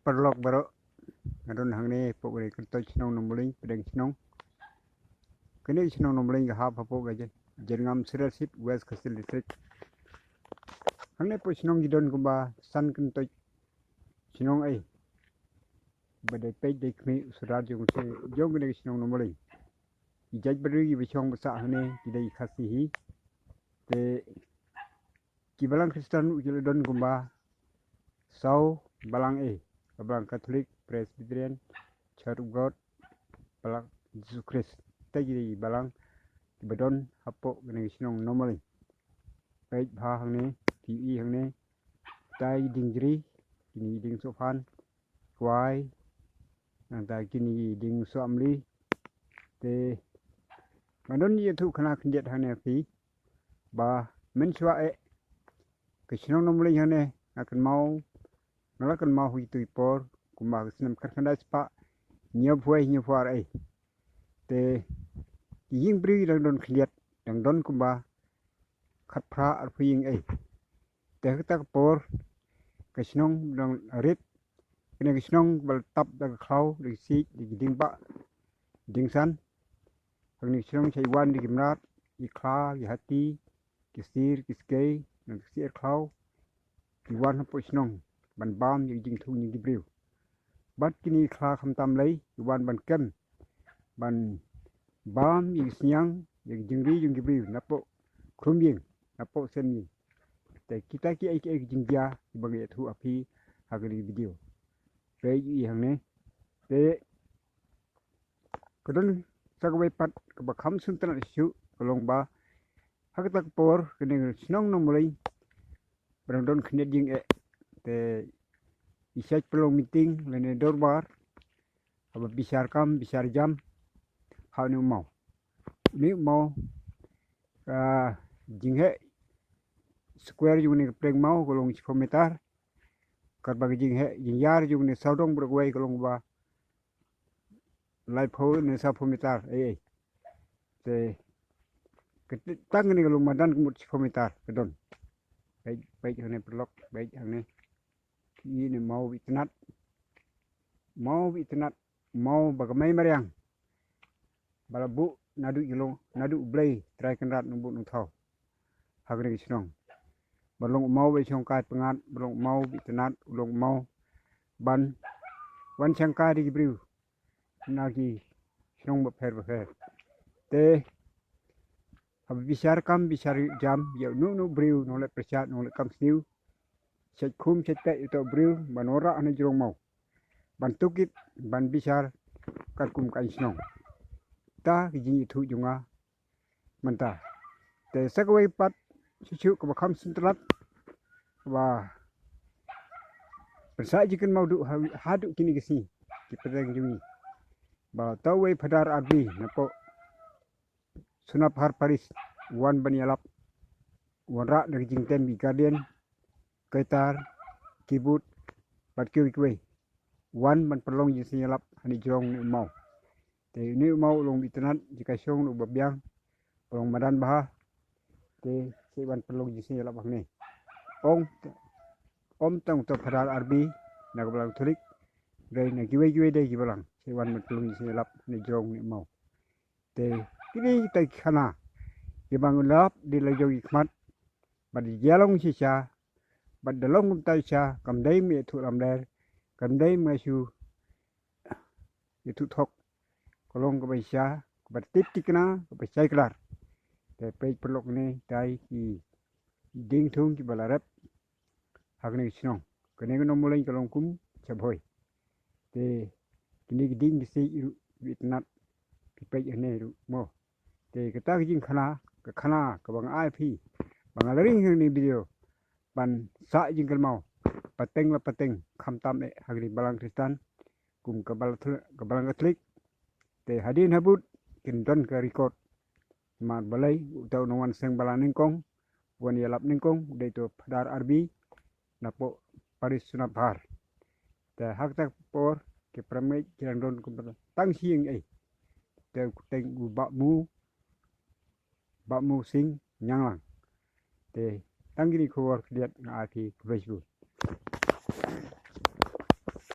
perlok baru ngadon hang ni pok ni kentoi chnong nomling pedeng chnong kini chnong nomling ga hap hapo ga jerngam sirasip west Khasil district hang ni pok chnong gidon kumba san kentoi chnong ai badai pei dei khmi surat jong se jong ni chnong nomling ijaj bari gi bichong basa hang ni kidai khasi hi te kibalang Kristen ujiladon kumba sau balang balang Katolik Presbyterian Church of God balang Jesus Christ tegi balang badon hapo gani sinong normally page bha hang ni ti hang ni tai dingjri kini ding sofan kwai nang ta kini ding somli te madon ye thu khana khndiat hang ne pi ba men chwa ke sinong normally hang ne akan mau nalakan mau hui tui por kumba sinam kharkhanda spa nyo fuar te ying bri dang don khliat dang don kumba khat phra ar phing te tak por kasnong dang rit kene kasnong bal tap da khau ri si di ding ba ding san hangni snong chai wan di gimrat i kha i hati kisir kiskei nang sir khau i wan po snong ban bam yi jing thu ni gibriu bat kini kha kham tam lei i wan ban kem ban bam yi siang yi jingri jing gibriu napo khrumbing napo sen ni te kita ki ai jingja bang ye thu api hagri video pe yi hang ne te kodon sagwai pat ka kham sun tan su kolong ba hagtak por kene snong no mulai barang don khnet jing te isaj pelong meeting lene dorbar aba bisar kam bisar jam ha ni mau jinghe square jung ni preng mau kolong 10 meter kar bag jinghe jingyar jung ni saudong brogwai kolong ba lai pho ni sa 10 meter te tang ni kolong madan kumut 10 meter kedon baik hane pelok baik hane ini mau bitnat mau bagamai mariang balabu nadu ilong nadu blai trai kenrat numbu nung thau hagri snong balong mau be chong kai pengat balong mau bitnat ulong mau ban wan changka di briu nagi snong ba pher te hab bisar kam bisar jam ya nu briu no le prasad no le kam sniu set khum set te ito briu banora ane jrong mau ban tukit ban bisar kar kum kai snong ta gi thu junga manta te sagwai pat chu ko kham sintrat wa persa jikan mau du hadu kini gesi ki pedang jungi ba tawai phadar arbi napo sunap har paris wan banialap wanra dari jingten bi guardian kaitar kibut bat kwe wan ban perlong ji sialap hani jong ni mau te ni mau long bitnat jika song lu babyang long madan bah te si ban perlong ji sialap ni om tang to phadar arbi na balang thulik gai na giwe dei gibalang si wan ban perlong ji sialap ni jong ni mau te kini tai khana gibang lap di lajogi khmat bad yalong sisa bad dalong tai sa kam dai me thu lam der kam dai ma su itu thok kolong ko baisa bad tip tikna ko baisai klar te page pelok ni tai ki ding thung ki balarap hagni snong kene no mulai kolong kum chabhoi te kini ding si bitnat ki page ne ru mo te kata jing khana ka bang ai phi bang laring ni video ban sa jing kal mau pateng kham tam hagri balang Kristen kum ka balang Katolik te hadin habut kin don ka record ma balai utau no wan seng balang ningkong wan yalap ningkong dei to phadar arbi napo paris sunapar te hak tak por ke pramai kirang don kum tang sieng te teng u ba mu sing nyanglang te tanggini khowar lihat na ati Facebook